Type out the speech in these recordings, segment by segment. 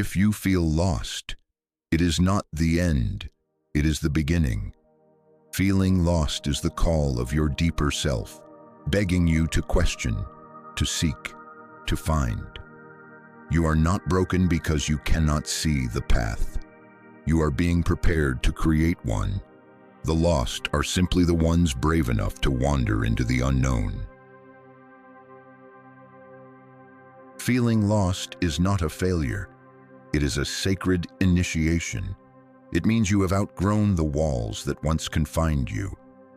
If you feel lost, it is not the end, it is the beginning. Feeling lost is the call of your deeper self, begging you to question, to seek, to find. You are not broken because you cannot see the path. You are being prepared to create one. The lost are simply the ones brave enough to wander into the unknown. Feeling lost is not a failure. It is a sacred initiation. It means you have outgrown the walls that once confined you.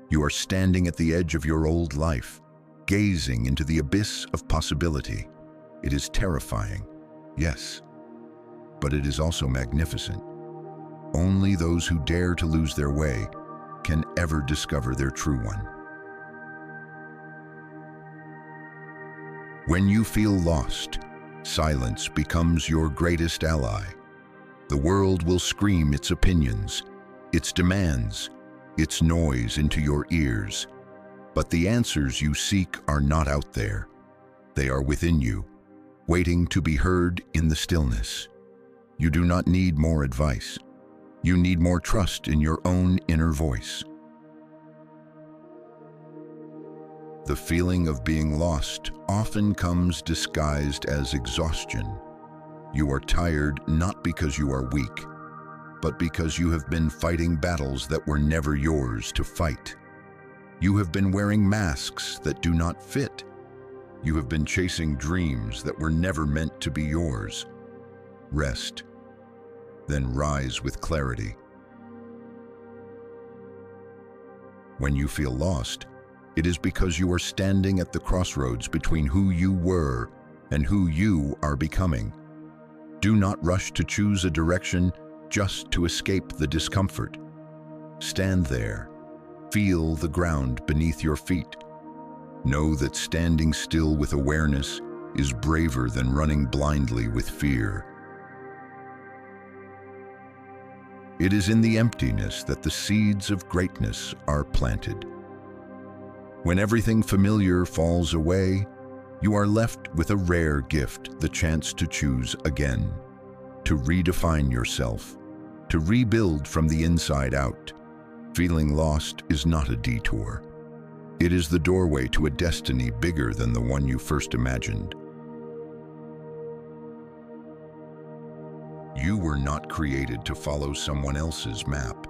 You are standing at the edge of your old life, gazing into the abyss of possibility. It is terrifying, yes, but it is also magnificent. Only those who dare to lose their way can ever discover their true one. When you feel lost, silence becomes your greatest ally. The world will scream its opinions, its demands, its noise into your ears. But the answers you seek are not out there. They are within you, waiting to be heard in the stillness. You do not need more advice. You need more trust in your own inner voice. The feeling of being lost often comes disguised as exhaustion. You are tired not because you are weak, but because you have been fighting battles that were never yours to fight. You have been wearing masks that do not fit. You have been chasing dreams that were never meant to be yours. Rest, then rise with clarity. When you feel lost, it is because you are standing at the crossroads between who you were and who you are becoming. Do not rush to choose a direction just to escape the discomfort. Stand there. Feel the ground beneath your feet. Know that standing still with awareness is braver than running blindly with fear. It is in the emptiness that the seeds of greatness are planted. When everything familiar falls away, you are left with a rare gift, the chance to choose again, to redefine yourself, to rebuild from the inside out. Feeling lost is not a detour. It is the doorway to a destiny bigger than the one you first imagined. You were not created to follow someone else's map.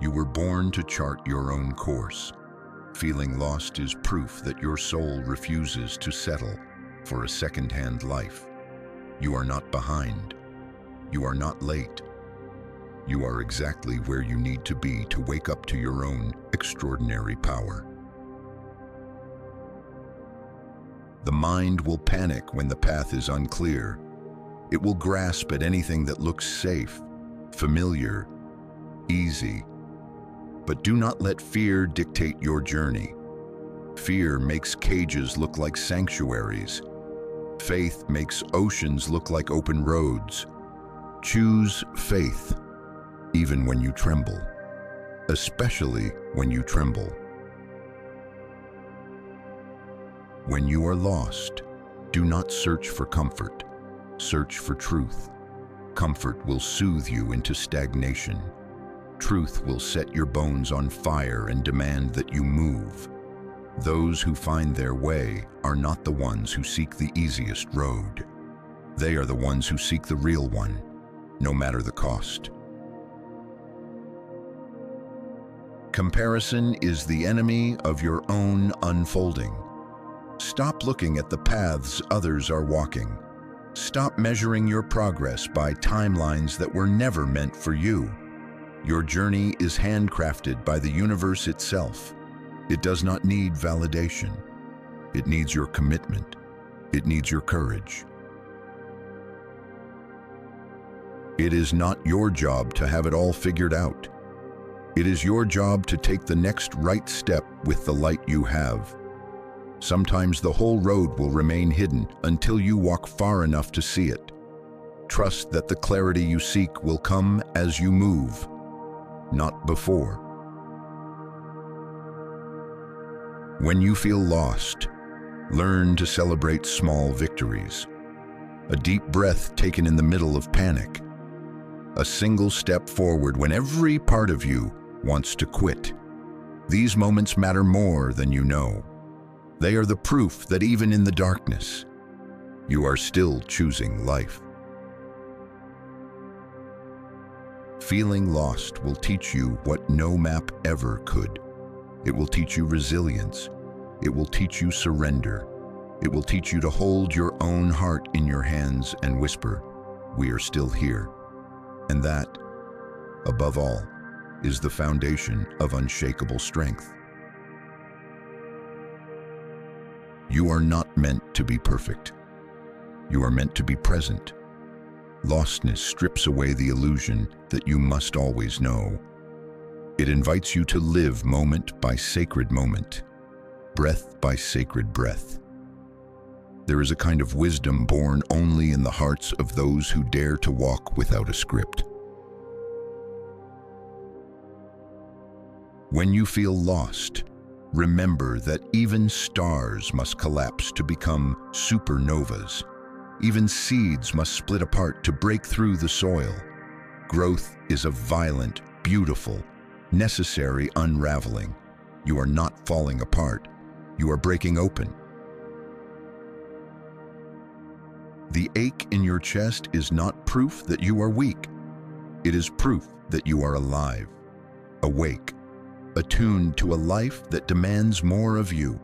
You were born to chart your own course. Feeling lost is proof that your soul refuses to settle for a second-hand life. You are not behind. You are not late. You are exactly where you need to be to wake up to your own extraordinary power. The mind will panic when the path is unclear. It will grasp at anything that looks safe, familiar, easy. But do not let fear dictate your journey. Fear makes cages look like sanctuaries. Faith makes oceans look like open roads. Choose faith, even when you tremble, especially when you tremble. When you are lost, do not search for comfort. Search for truth. Comfort will soothe you into stagnation. Truth will set your bones on fire and demand that you move. Those who find their way are not the ones who seek the easiest road. They are the ones who seek the real one, no matter the cost. Comparison is the enemy of your own unfolding. Stop looking at the paths others are walking. Stop measuring your progress by timelines that were never meant for you. Your journey is handcrafted by the universe itself. It does not need validation. It needs your commitment. It needs your courage. It is not your job to have it all figured out. It is your job to take the next right step with the light you have. Sometimes the whole road will remain hidden until you walk far enough to see it. Trust that the clarity you seek will come as you move, not before. When you feel lost, learn to celebrate small victories. a deep breath taken in the middle of panic, a single step forward when every part of you wants to quit. These moments matter more than you know. They are the proof that even in the darkness, you are still choosing life. Feeling lost will teach you what no map ever could. It will teach you resilience. It will teach you surrender. It will teach you to hold your own heart in your hands and whisper, "We are still here." And that, above all, is the foundation of unshakable strength. You are not meant to be perfect. You are meant to be present. Lostness strips away the illusion that you must always know. It invites you to live moment by sacred moment, breath by sacred breath. There is a kind of wisdom born only in the hearts of those who dare to walk without a script. When you feel lost, remember that even stars must collapse to become supernovas. Even seeds must split apart to break through the soil. Growth is a violent, beautiful, necessary unraveling. You are not falling apart. You are breaking open. The ache in your chest is not proof that you are weak. It is proof that you are alive, awake, attuned to a life that demands more of you.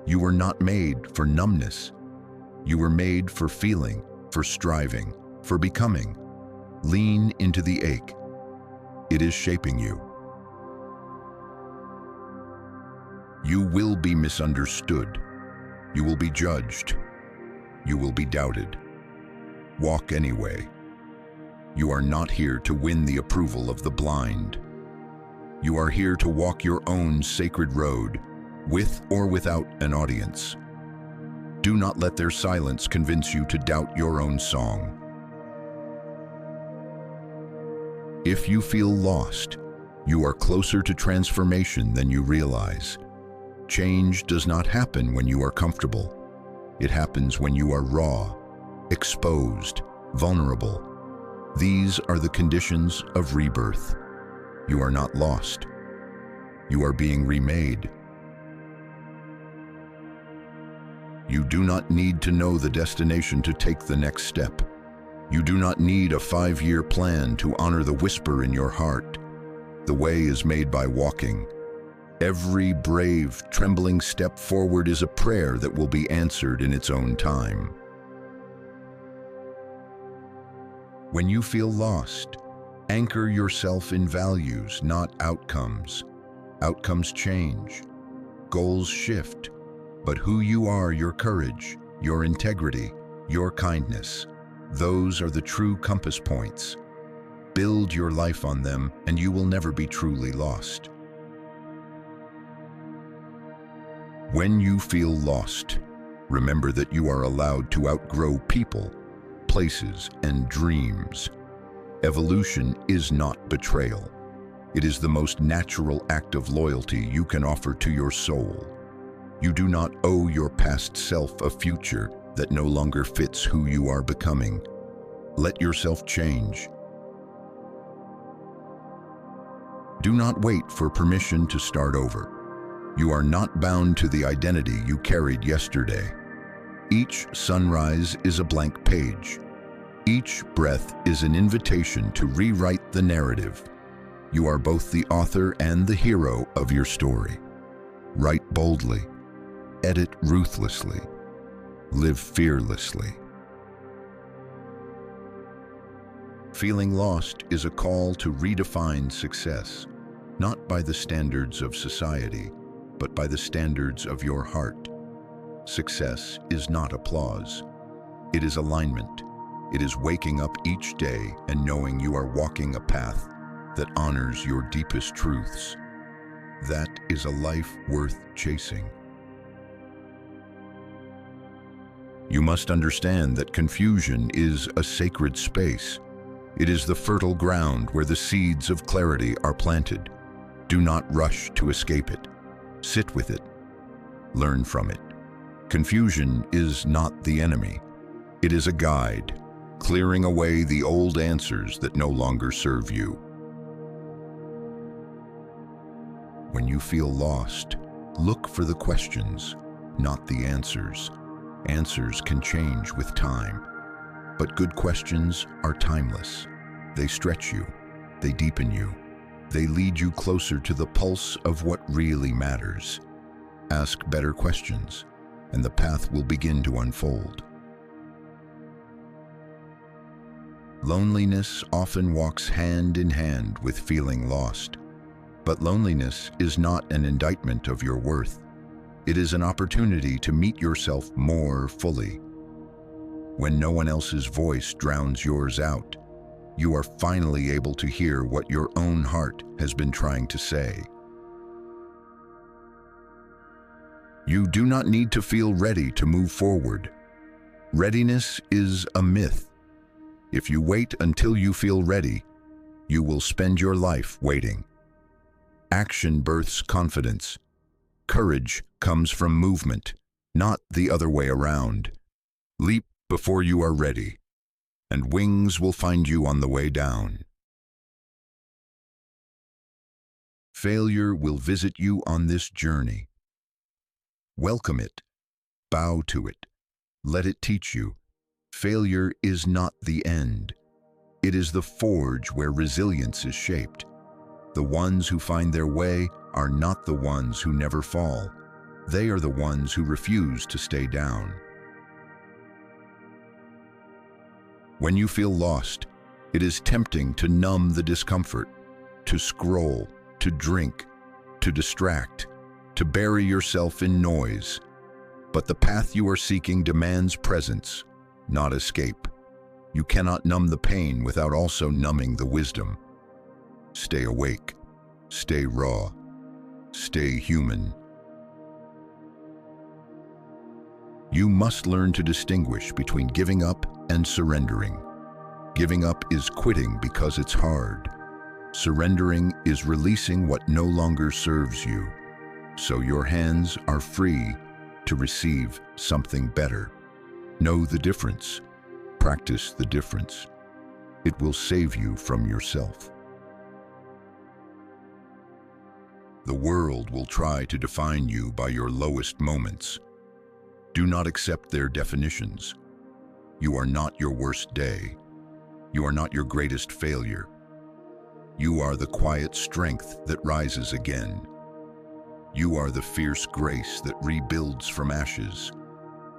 You were not made for numbness. You were made for feeling, for striving, for becoming. Lean into the ache. It is shaping you. You will be misunderstood. You will be judged. You will be doubted. Walk anyway. You are not here to win the approval of the blind. You are here to walk your own sacred road, with or without an audience. Do not let their silence convince you to doubt your own song. If you feel lost, you are closer to transformation than you realize. Change does not happen when you are comfortable. It happens when you are raw, exposed, vulnerable. These are the conditions of rebirth. You are not lost. You are being remade. You do not need to know the destination to take the next step. You do not need a 5-year plan to honor the whisper in your heart. The way is made by walking. Every brave, trembling step forward is a prayer that will be answered in its own time. When you feel lost, anchor yourself in values, not outcomes. Outcomes change. Goals shift. But who you are, your courage, your integrity, your kindness, those are the true compass points. Build your life on them, and you will never be truly lost. When you feel lost, remember that you are allowed to outgrow people, places, and dreams. Evolution is not betrayal. It is the most natural act of loyalty you can offer to your soul. You do not owe your past self a future that no longer fits who you are becoming. Let yourself change. Do not wait for permission to start over. You are not bound to the identity you carried yesterday. Each sunrise is a blank page. Each breath is an invitation to rewrite the narrative. You are both the author and the hero of your story. Write boldly. Edit ruthlessly. Live fearlessly. Feeling lost is a call to redefine success, not by the standards of society, but by the standards of your heart. Success is not applause. It is alignment. It is waking up each day and knowing you are walking a path that honors your deepest truths. That is a life worth chasing. You must understand that confusion is a sacred space. It is the fertile ground where the seeds of clarity are planted. Do not rush to escape it. Sit with it. Learn from it. Confusion is not the enemy. It is a guide, clearing away the old answers that no longer serve you. When you feel lost, look for the questions, not the answers. Answers can change with time, but good questions are timeless. They stretch you, they deepen you, they lead you closer to the pulse of what really matters. Ask better questions, and the path will begin to unfold. Loneliness often walks hand in hand with feeling lost, but loneliness is not an indictment of your worth. It is an opportunity to meet yourself more fully. When no one else's voice drowns yours out, you are finally able to hear what your own heart has been trying to say. You do not need to feel ready to move forward. Readiness is a myth. If you wait until you feel ready, you will spend your life waiting. Action births confidence. Courage comes from movement, not the other way around. Leap before you are ready, and wings will find you on the way down. Failure will visit you on this journey. Welcome it. Bow to it. Let it teach you. Failure is not the end. It is the forge where resilience is shaped. The ones who find their way are not the ones who never fall. They are the ones who refuse to stay down. When you feel lost, it is tempting to numb the discomfort, to scroll, to drink, to distract, to bury yourself in noise. But the path you are seeking demands presence, not escape. You cannot numb the pain without also numbing the wisdom. Stay awake, stay raw, stay human. You must learn to distinguish between giving up and surrendering. Giving up is quitting because it's hard. Surrendering is releasing what no longer serves you, so your hands are free to receive something better. Know the difference. Practice the difference. It will save you from yourself. The world will try to define you by your lowest moments. Do not accept their definitions. You are not your worst day. You are not your greatest failure. You are the quiet strength that rises again. You are the fierce grace that rebuilds from ashes.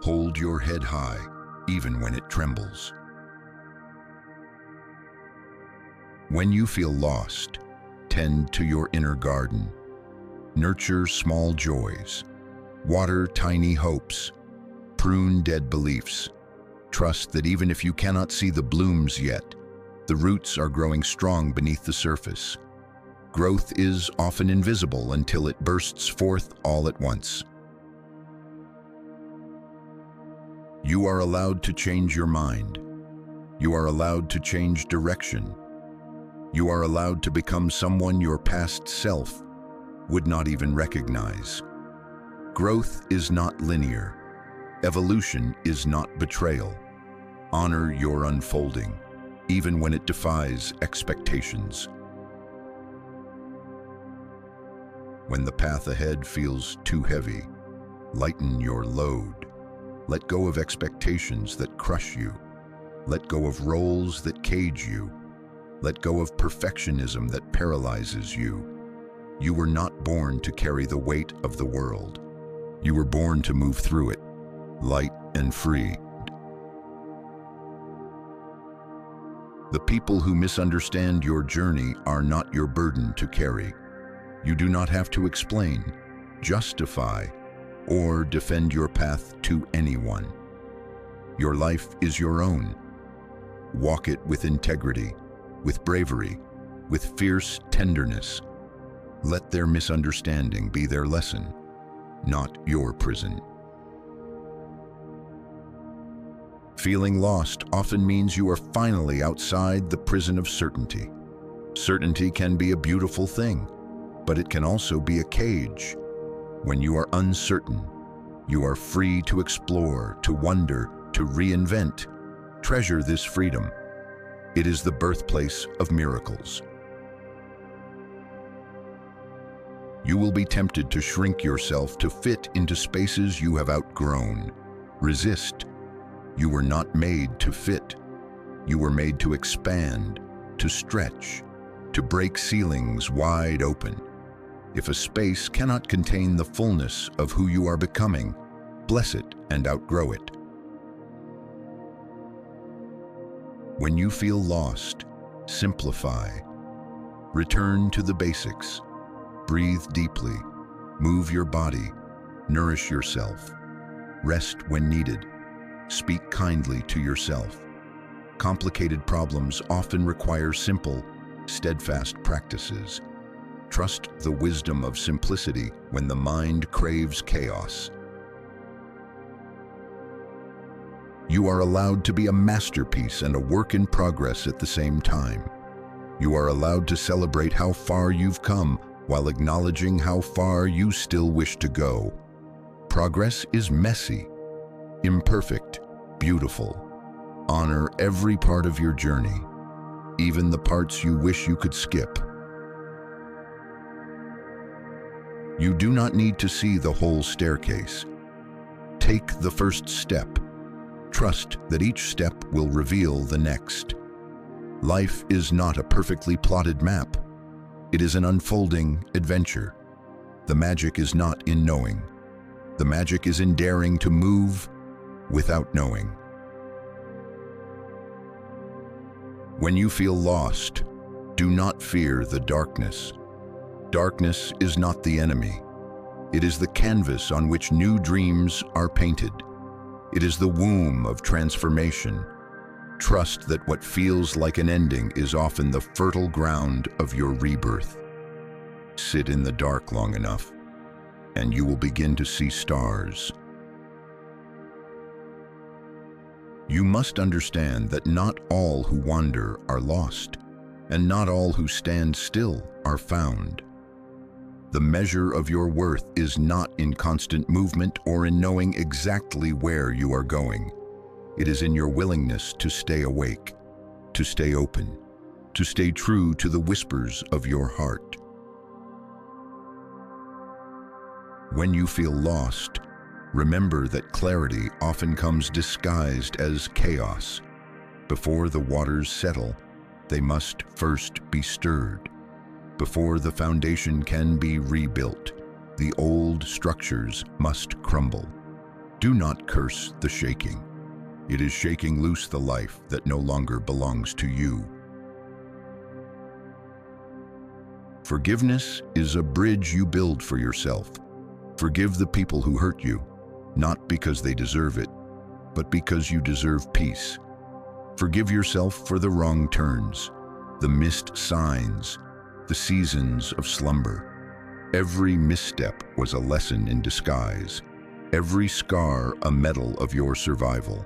Hold your head high, even when it trembles. When you feel lost, tend to your inner garden. Nurture small joys. Water tiny hopes. Prune dead beliefs. Trust that even if you cannot see the blooms yet, the roots are growing strong beneath the surface. Growth is often invisible until it bursts forth all at once. You are allowed to change your mind. You are allowed to change direction. You are allowed to become someone your past self would not even recognize. Growth is not linear. Evolution is not betrayal. Honor your unfolding, even when it defies expectations. When the path ahead feels too heavy, lighten your load. Let go of expectations that crush you. Let go of roles that cage you. Let go of perfectionism that paralyzes you. You were not born to carry the weight of the world. You were born to move through it, light and free. The people who misunderstand your journey are not your burden to carry. You do not have to explain, justify, or defend your path to anyone. Your life is your own. Walk it with integrity, with bravery, with fierce tenderness. Let their misunderstanding be their lesson, not your prison. Feeling lost often means you are finally outside the prison of certainty. Certainty can be a beautiful thing, but it can also be a cage. When you are uncertain, you are free to explore, to wonder, to reinvent. Treasure this freedom. It is the birthplace of miracles. You will be tempted to shrink yourself to fit into spaces you have outgrown. Resist. You were not made to fit. You were made to expand, to stretch, to break ceilings wide open. If a space cannot contain the fullness of who you are becoming, bless it and outgrow it. When you feel lost, simplify. Return to the basics. Breathe deeply. Move your body. Nourish yourself. Rest when needed. Speak kindly to yourself. Complicated problems often require simple, steadfast practices. Trust the wisdom of simplicity when the mind craves chaos. You are allowed to be a masterpiece and a work in progress at the same time. You are allowed to celebrate how far you've come while acknowledging how far you still wish to go. Progress is messy, imperfect, beautiful. Honor every part of your journey, even the parts you wish you could skip. You do not need to see the whole staircase. Take the first step. Trust that each step will reveal the next. Life is not a perfectly plotted map. It is an unfolding adventure. The magic is not in knowing. The magic is in daring to move without knowing. When you feel lost, do not fear the darkness. Darkness is not the enemy. It is the canvas on which new dreams are painted. It is the womb of transformation. Trust that what feels like an ending is often the fertile ground of your rebirth. Sit in the dark long enough, and you will begin to see stars. You must understand that not all who wander are lost, and not all who stand still are found. The measure of your worth is not in constant movement or in knowing exactly where you are going. It is in your willingness to stay awake, to stay open, to stay true to the whispers of your heart. When you feel lost, remember that clarity often comes disguised as chaos. Before the waters settle, they must first be stirred. Before the foundation can be rebuilt, the old structures must crumble. Do not curse the shaking. It is shaking loose the life that no longer belongs to you. Forgiveness is a bridge you build for yourself. Forgive the people who hurt you, not because they deserve it, but because you deserve peace. Forgive yourself for the wrong turns, the missed signs, the seasons of slumber. Every misstep was a lesson in disguise. Every scar a medal of your survival.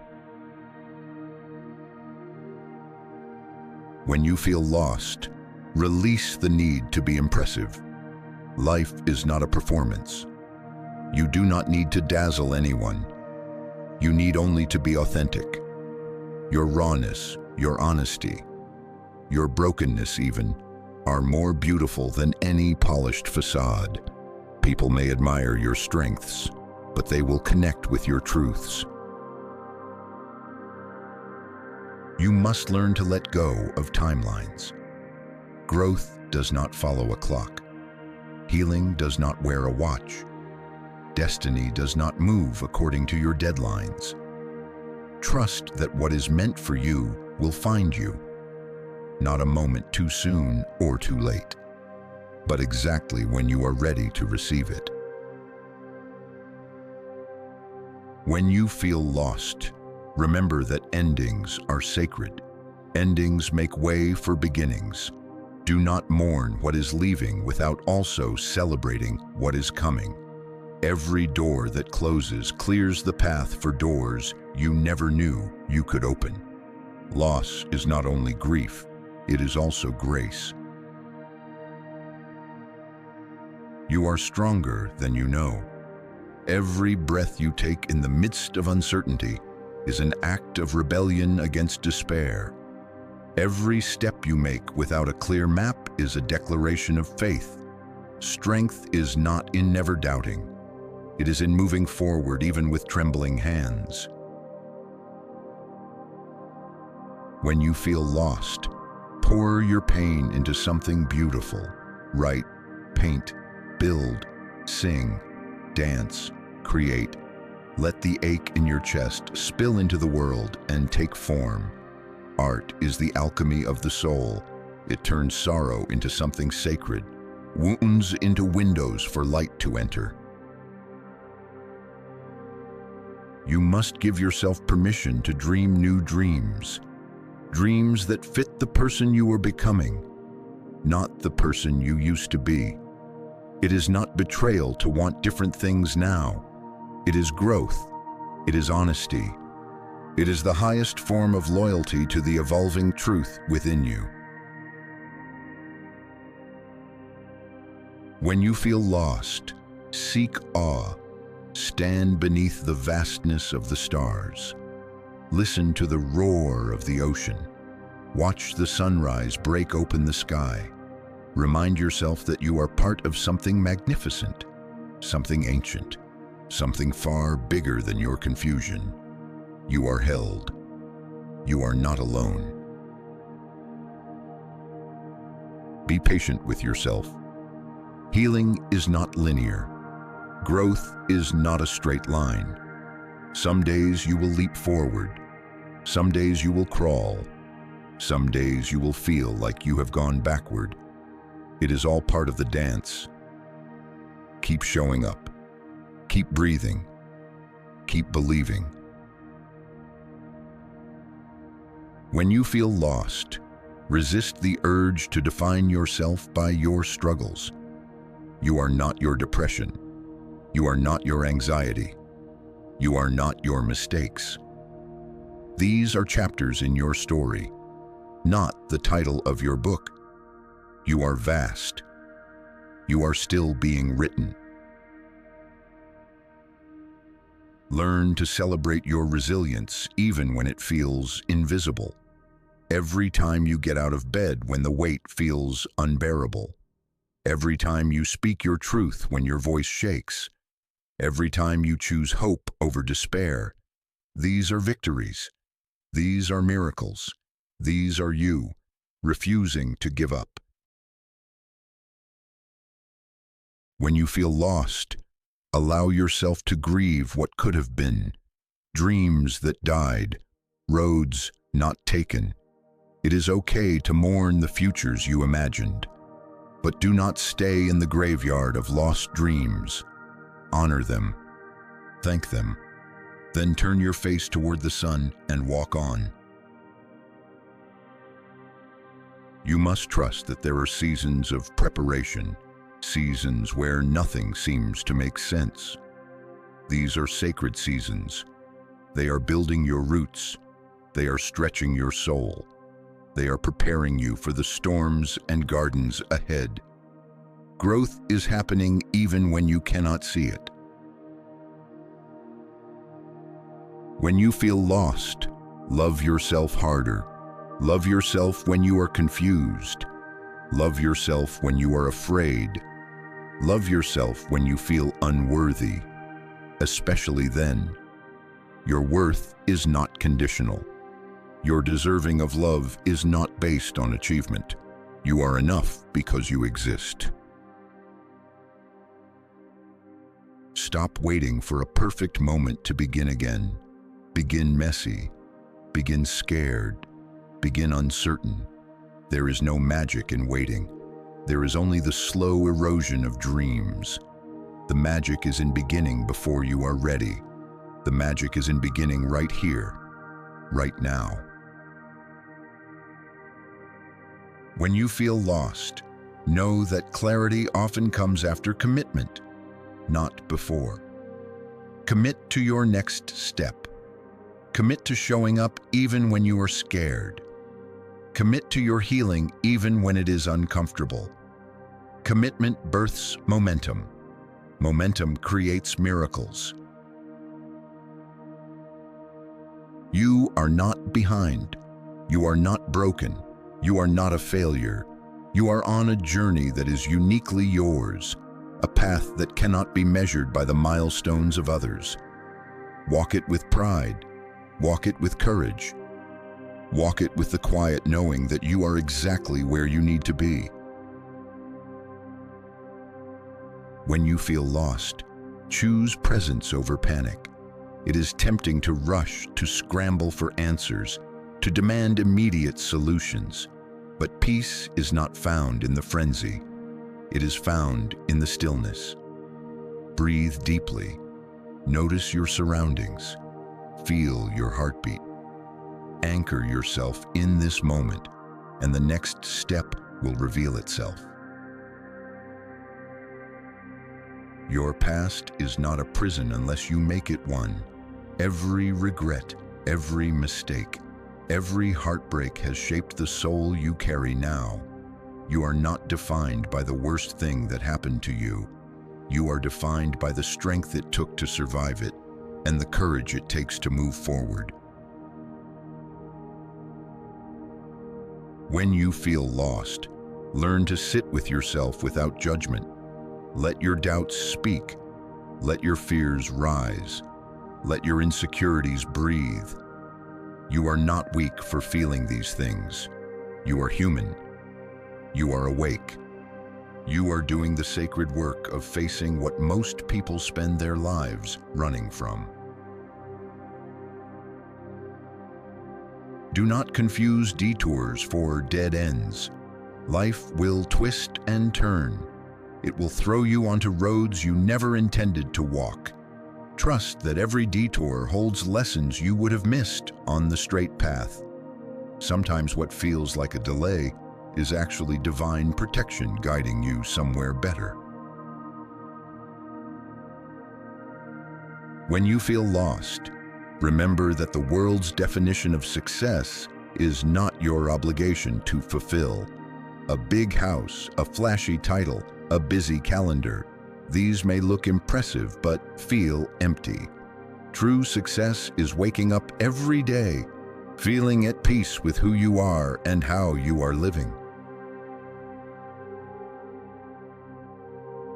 When you feel lost, release the need to be impressive. Life is not a performance. You do not need to dazzle anyone. You need only to be authentic. Your rawness, your honesty, your brokenness even, are more beautiful than any polished facade. People may admire your strengths, but they will connect with your truths. You must learn to let go of timelines. Growth does not follow a clock. Healing does not wear a watch. Destiny does not move according to your deadlines. Trust that what is meant for you will find you. Not a moment too soon or too late, but exactly when you are ready to receive it. When you feel lost, remember that endings are sacred. Endings make way for beginnings. Do not mourn what is leaving without also celebrating what is coming. Every door that closes clears the path for doors you never knew you could open. Loss is not only grief, it is also grace. You are stronger than you know. Every breath you take in the midst of uncertainty is an act of rebellion against despair. Every step you make without a clear map is a declaration of faith. Strength is not in never doubting. It is in moving forward even with trembling hands. When you feel lost, pour your pain into something beautiful. Write, paint, build, sing, dance, create. Let the ache in your chest spill into the world and take form. Art is the alchemy of the soul. It turns sorrow into something sacred, wounds into windows for light to enter. You must give yourself permission to dream new dreams. Dreams that fit the person you are becoming, not the person you used to be. It is not betrayal to want different things now. It is growth. It is honesty. It is the highest form of loyalty to the evolving truth within you. When you feel lost, seek awe. Stand beneath the vastness of the stars. Listen to the roar of the ocean. Watch the sunrise break open the sky. Remind yourself that you are part of something magnificent, something ancient, something far bigger than your confusion. You are held. You are not alone. Be patient with yourself. Healing is not linear. Growth is not a straight line. Some days you will leap forward. Some days you will crawl. Some days you will feel like you have gone backward. It is all part of the dance. Keep showing up. Keep breathing. Keep believing. When you feel lost, resist the urge to define yourself by your struggles. You are not your depression. You are not your anxiety. You are not your mistakes. These are chapters in your story, not the title of your book. You are vast. You are still being written. Learn to celebrate your resilience even when it feels invisible. Every time you get out of bed when the weight feels unbearable. Every time you speak your truth when your voice shakes. Every time you choose hope over despair. These are victories. These are miracles. These are you, refusing to give up. When you feel lost, allow yourself to grieve what could have been. Dreams that died, roads not taken. It is okay to mourn the futures you imagined, but do not stay in the graveyard of lost dreams. Honor them. Thank them. Then turn your face toward the sun and walk on. You must trust that there are seasons of preparation, seasons where nothing seems to make sense. These are sacred seasons. They are building your roots. They are stretching your soul. They are preparing you for the storms and gardens ahead. Growth is happening even when you cannot see it. When you feel lost, love yourself harder. Love yourself when you are confused. Love yourself when you are afraid. Love yourself when you feel unworthy. Especially then. Your worth is not conditional. Your deserving of love is not based on achievement. You are enough because you exist. Stop waiting for a perfect moment to begin again. Begin messy. Begin scared. Begin uncertain. There is no magic in waiting. There is only the slow erosion of dreams. The magic is in beginning before you are ready. The magic is in beginning right here, right now. When you feel lost, know that clarity often comes after commitment, not before. Commit to your next step. Commit to showing up even when you are scared. Commit to your healing even when it is uncomfortable. Commitment births momentum. Momentum creates miracles. You are not behind. You are not broken. You are not a failure. You are on a journey that is uniquely yours, a path that cannot be measured by the milestones of others. Walk it with pride. Walk it with courage. Walk it with the quiet knowing that you are exactly where you need to be. When you feel lost, choose presence over panic. It is tempting to rush, to scramble for answers, to demand immediate solutions. But peace is not found in the frenzy. It is found in the stillness. Breathe deeply. Notice your surroundings. Feel your heartbeat. Anchor yourself in this moment, and the next step will reveal itself. Your past is not a prison unless you make it one. Every regret, every mistake, every heartbreak has shaped the soul you carry now. You are not defined by the worst thing that happened to you. You are defined by the strength it took to survive it and the courage it takes to move forward. When you feel lost, learn to sit with yourself without judgment. Let your doubts speak. Let your fears rise. Let your insecurities breathe. You are not weak for feeling these things. You are human. You are awake. You are doing the sacred work of facing what most people spend their lives running from. Do not confuse detours for dead ends. Life will twist and turn. It will throw you onto roads you never intended to walk. Trust that every detour holds lessons you would have missed on the straight path. Sometimes what feels like a delay is actually divine protection guiding you somewhere better. When you feel lost, remember that the world's definition of success is not your obligation to fulfill. A big house, a flashy title, a busy calendar. These may look impressive but feel empty. True success is waking up every day, feeling at peace with who you are and how you are living.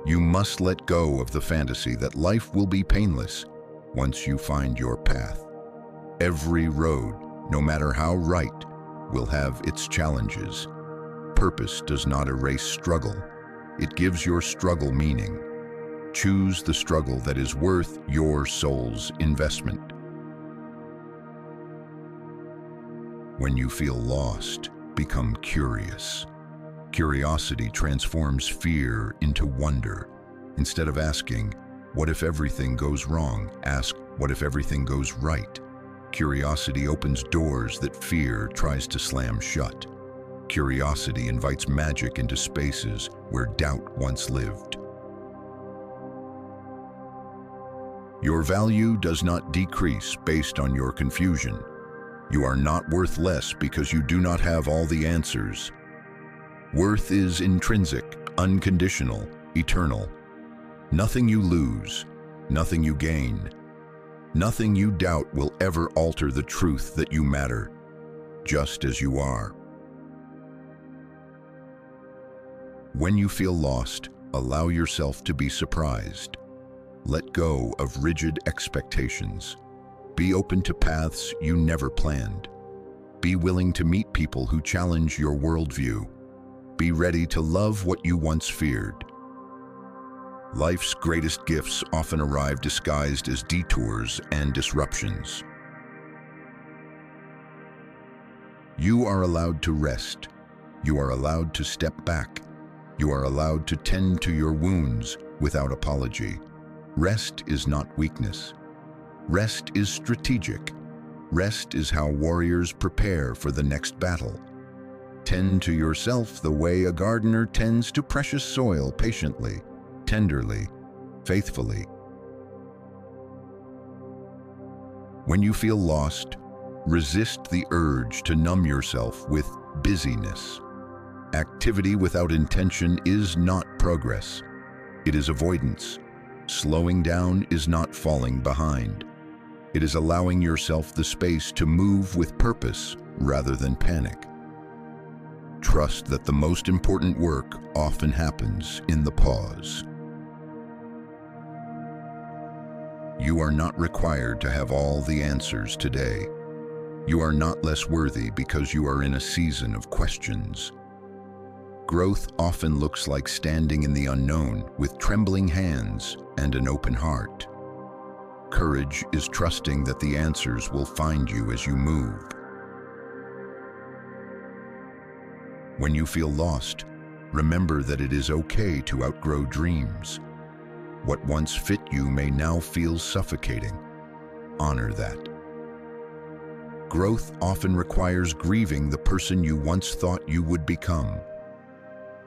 You must let go of the fantasy that life will be painless once you find your path. Every road, no matter how right, will have its challenges. Purpose does not erase struggle. It gives your struggle meaning. Choose the struggle that is worth your soul's investment. When you feel lost, become curious. Curiosity transforms fear into wonder. Instead of asking, "What if everything goes wrong?" ask, "What if everything goes right?" Curiosity opens doors that fear tries to slam shut. Curiosity invites magic into spaces where doubt once lived. Your value does not decrease based on your confusion. You are not worth less because you do not have all the answers. Worth is intrinsic, unconditional, eternal. Nothing you lose, nothing you gain, nothing you doubt will ever alter the truth that you matter, just as you are. When you feel lost, allow yourself to be surprised. Let go of rigid expectations. Be open to paths you never planned. Be willing to meet people who challenge your worldview. Be ready to love what you once feared. Life's greatest gifts often arrive disguised as detours and disruptions. You are allowed to rest. You are allowed to step back. You are allowed to tend to your wounds without apology. Rest is not weakness. Rest is strategic. Rest is how warriors prepare for the next battle. Tend to yourself the way a gardener tends to precious soil, patiently, tenderly, faithfully. When you feel lost, resist the urge to numb yourself with busyness. Activity without intention is not progress. It is avoidance. Slowing down is not falling behind. It is allowing yourself the space to move with purpose rather than panic. Trust that the most important work often happens in the pause. You are not required to have all the answers today. You are not less worthy because you are in a season of questions. Growth often looks like standing in the unknown with trembling hands and an open heart. Courage is trusting that the answers will find you as you move. When you feel lost, remember that it is okay to outgrow dreams. What once fit you may now feel suffocating. Honor that. Growth often requires grieving the person you once thought you would become.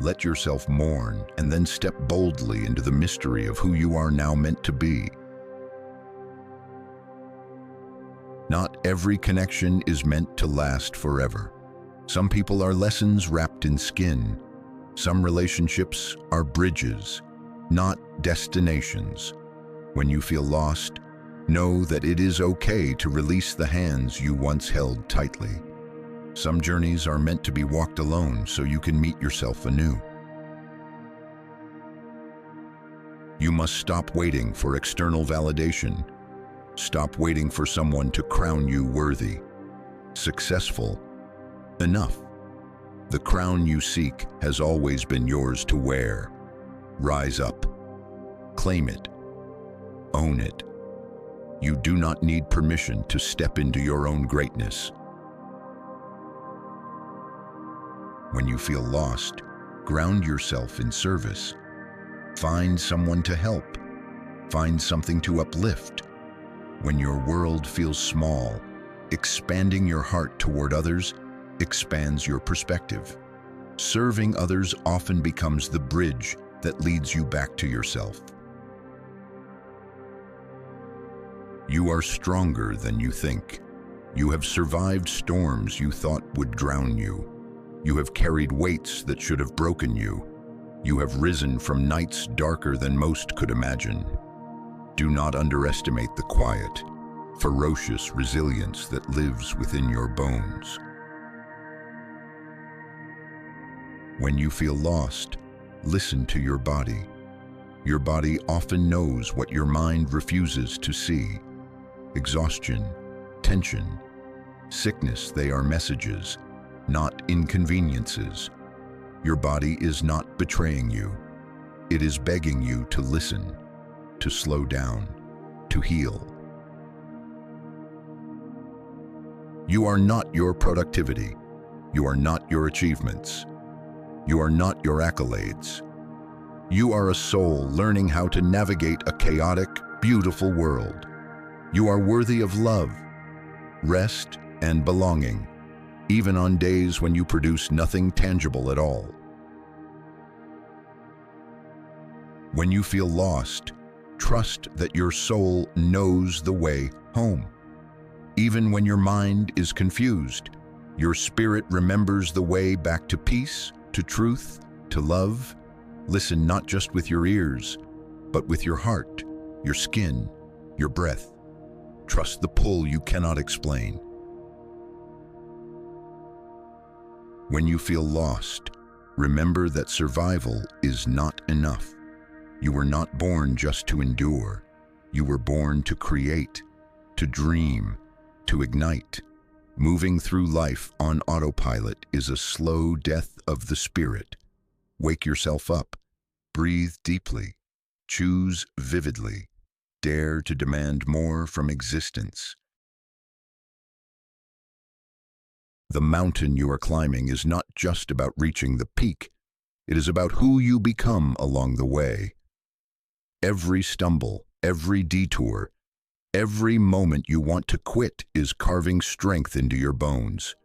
Let yourself mourn and then step boldly into the mystery of who you are now meant to be. Not every connection is meant to last forever. Some people are lessons wrapped in skin. Some relationships are bridges, not destinations. When you feel lost, know that it is okay to release the hands you once held tightly. Some journeys are meant to be walked alone so you can meet yourself anew. You must stop waiting for external validation. Stop waiting for someone to crown you worthy, successful, enough. The crown you seek has always been yours to wear. Rise up. Claim it. Own it. You do not need permission to step into your own greatness. When you feel lost, ground yourself in service. Find someone to help. Find something to uplift. When your world feels small, expanding your heart toward others expands your perspective. Serving others often becomes the bridge that leads you back to yourself. You are stronger than you think. You have survived storms you thought would drown you. You have carried weights that should have broken you. You have risen from nights darker than most could imagine. Do not underestimate the quiet, ferocious resilience that lives within your bones. When you feel lost, listen to your body. Your body often knows what your mind refuses to see. Exhaustion, tension, sickness, they are messages, not inconveniences. Your body is not betraying you. It is begging you to listen, to slow down, to heal. You are not your productivity. You are not your achievements. You are not your accolades. You are a soul learning how to navigate a chaotic, beautiful world. You are worthy of love, rest, and belonging, even on days when you produce nothing tangible at all. When you feel lost, trust that your soul knows the way home. Even when your mind is confused, your spirit remembers the way back to peace, to truth, to love. Listen not just with your ears, but with your heart, your skin, your breath. Trust the pull you cannot explain. When you feel lost, remember that survival is not enough. You were not born just to endure. You were born to create, to dream, to ignite. Moving through life on autopilot is a slow death of the spirit. Wake yourself up. Breathe deeply. Choose vividly. Dare to demand more from existence. The mountain you are climbing is not just about reaching the peak. It is about who you become along the way. Every stumble, every detour, every moment you want to quit is carving strength into your bones.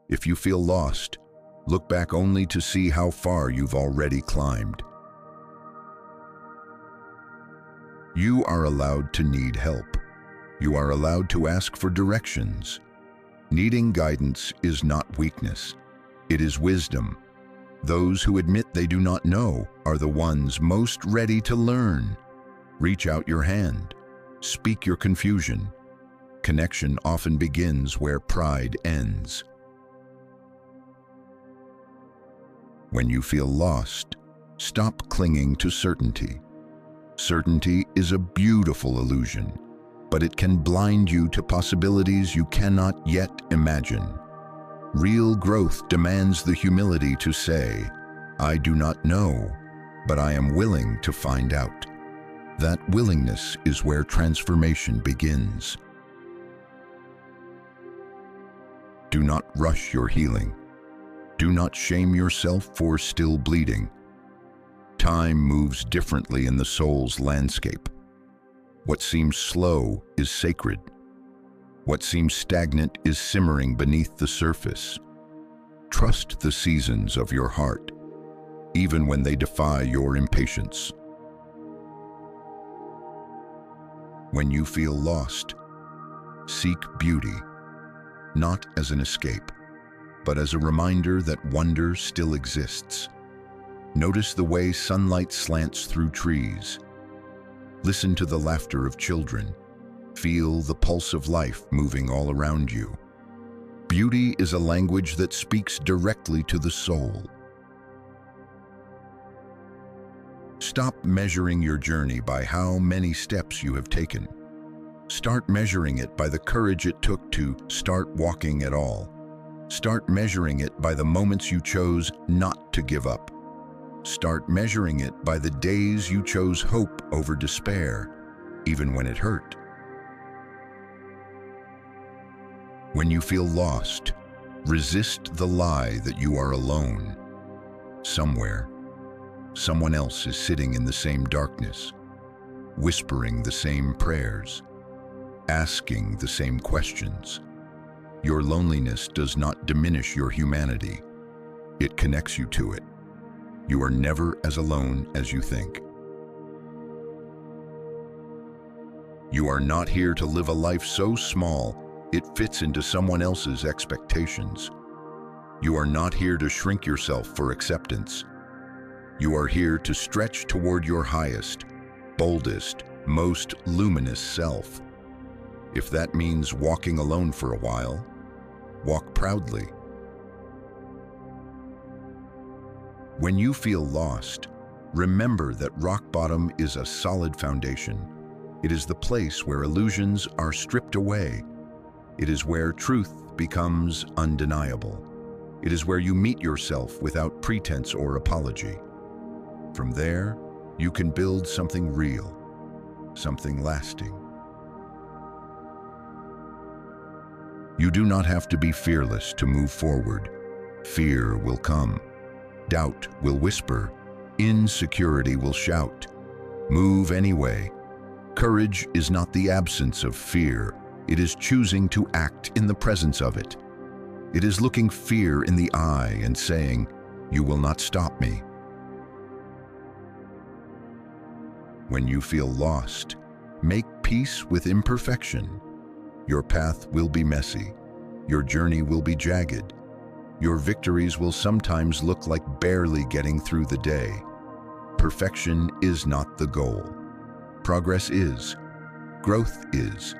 If you feel lost, look back only to see how far you've already climbed. You are allowed to need help. You are allowed to ask for directions. Needing guidance is not weakness. It is wisdom. Those who admit they do not know are the ones most ready to learn. Reach out your hand. Speak your confusion. Connection often begins where pride ends. When you feel lost, stop clinging to certainty. Certainty is a beautiful illusion, but it can blind you to possibilities you cannot yet imagine. Real growth demands the humility to say, "I do not know, but I am willing to find out." That willingness is where transformation begins. Do not rush your healing. Do not shame yourself for still bleeding. Time moves differently in the soul's landscape. What seems slow is sacred. What seems stagnant is simmering beneath the surface. Trust the seasons of your heart, even when they defy your impatience. When you feel lost, seek beauty, not as an escape, but as a reminder that wonder still exists. Notice the way sunlight slants through trees. Listen to the laughter of children. Feel the pulse of life moving all around you. Beauty is a language that speaks directly to the soul. Stop measuring your journey by how many steps you have taken. Start measuring it by the courage it took to start walking at all. Start measuring it by the moments you chose not to give up. Start measuring it by the days you chose hope over despair, even when it hurt. When you feel lost, resist the lie that you are alone. Somewhere, someone else is sitting in the same darkness, whispering the same prayers, asking the same questions. Your loneliness does not diminish your humanity. It connects you to it. You are never as alone as you think. You are not here to live a life so small it fits into someone else's expectations. You are not here to shrink yourself for acceptance. You are here to stretch toward your highest, boldest, most luminous self. If that means walking alone for a while, walk proudly. When you feel lost, remember that rock bottom is a solid foundation. It is the place where illusions are stripped away. It is where truth becomes undeniable. It is where you meet yourself without pretense or apology. From there, you can build something real, something lasting. You do not have to be fearless to move forward. Fear will come. Doubt will whisper. Insecurity will shout. Move anyway. Courage is not the absence of fear. It is choosing to act in the presence of it. It is looking fear in the eye and saying, "You will not stop me." When you feel lost, make peace with imperfection. Your path will be messy. Your journey will be jagged. Your victories will sometimes look like barely getting through the day. Perfection is not the goal. Progress is. Growth is.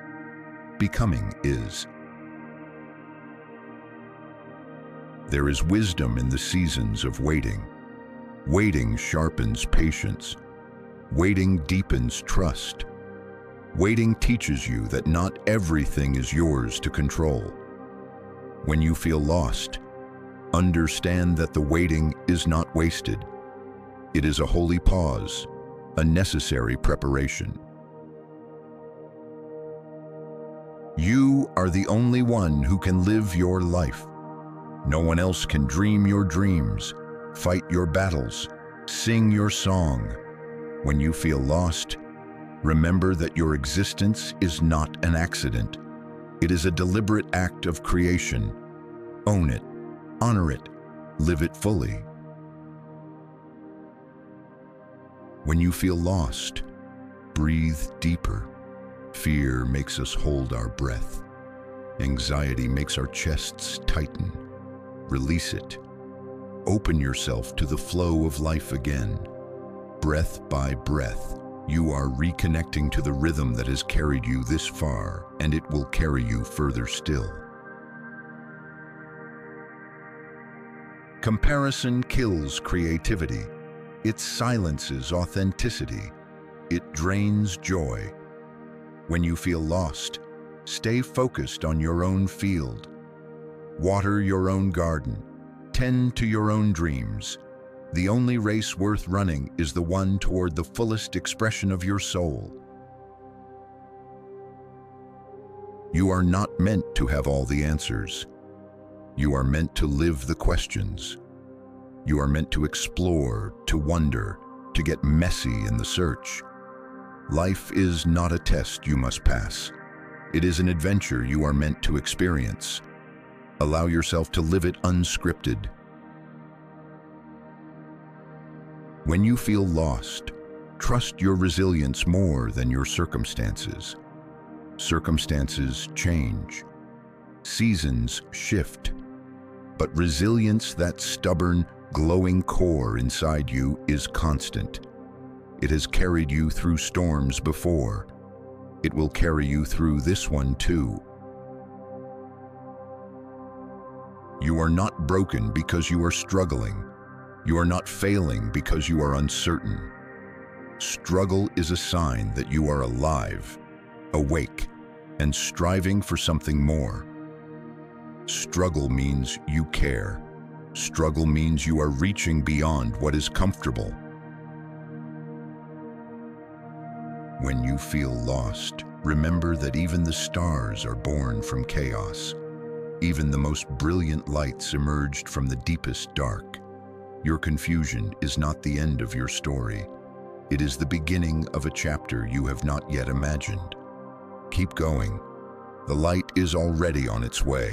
Becoming is. There is wisdom in the seasons of waiting. Waiting sharpens patience. Waiting deepens trust. Waiting teaches you that not everything is yours to control. When you feel lost, understand that the waiting is not wasted. It is a holy pause, a necessary preparation. You are the only one who can live your life. No one else can dream your dreams, fight your battles, sing your song. When you feel lost, remember that your existence is not an accident. It is a deliberate act of creation. Own it, honor it, live it fully. When you feel lost, breathe deeper. Fear makes us hold our breath. Anxiety makes our chests tighten. Release it. Open yourself to the flow of life again. Breath by breath, You are reconnecting to the rhythm that has carried you this far, and it will carry you further still. Comparison kills creativity. It silences authenticity. It drains joy. When you feel lost, stay focused on your own field. Water your own garden. Tend to your own dreams. The only race worth running is the one toward the fullest expression of your soul. You are not meant to have all the answers. You are meant to live the questions. You are meant to explore, to wonder, to get messy in the search. Life is not a test you must pass. It is an adventure you are meant to experience. Allow yourself to live it unscripted. When you feel lost, trust your resilience more than your circumstances. Circumstances change. Seasons shift. But resilience, that stubborn, glowing core inside you, is constant. It has carried you through storms before. It will carry you through this one too. You are not broken because you are struggling. You are not failing because you are uncertain. Struggle is a sign that you are alive, awake, and striving for something more. Struggle means you care. Struggle means you are reaching beyond what is comfortable. When you feel lost, remember that even the stars are born from chaos. Even the most brilliant lights emerged from the deepest dark. Your confusion is not the end of your story. It is the beginning of a chapter you have not yet imagined. Keep going. The light is already on its way.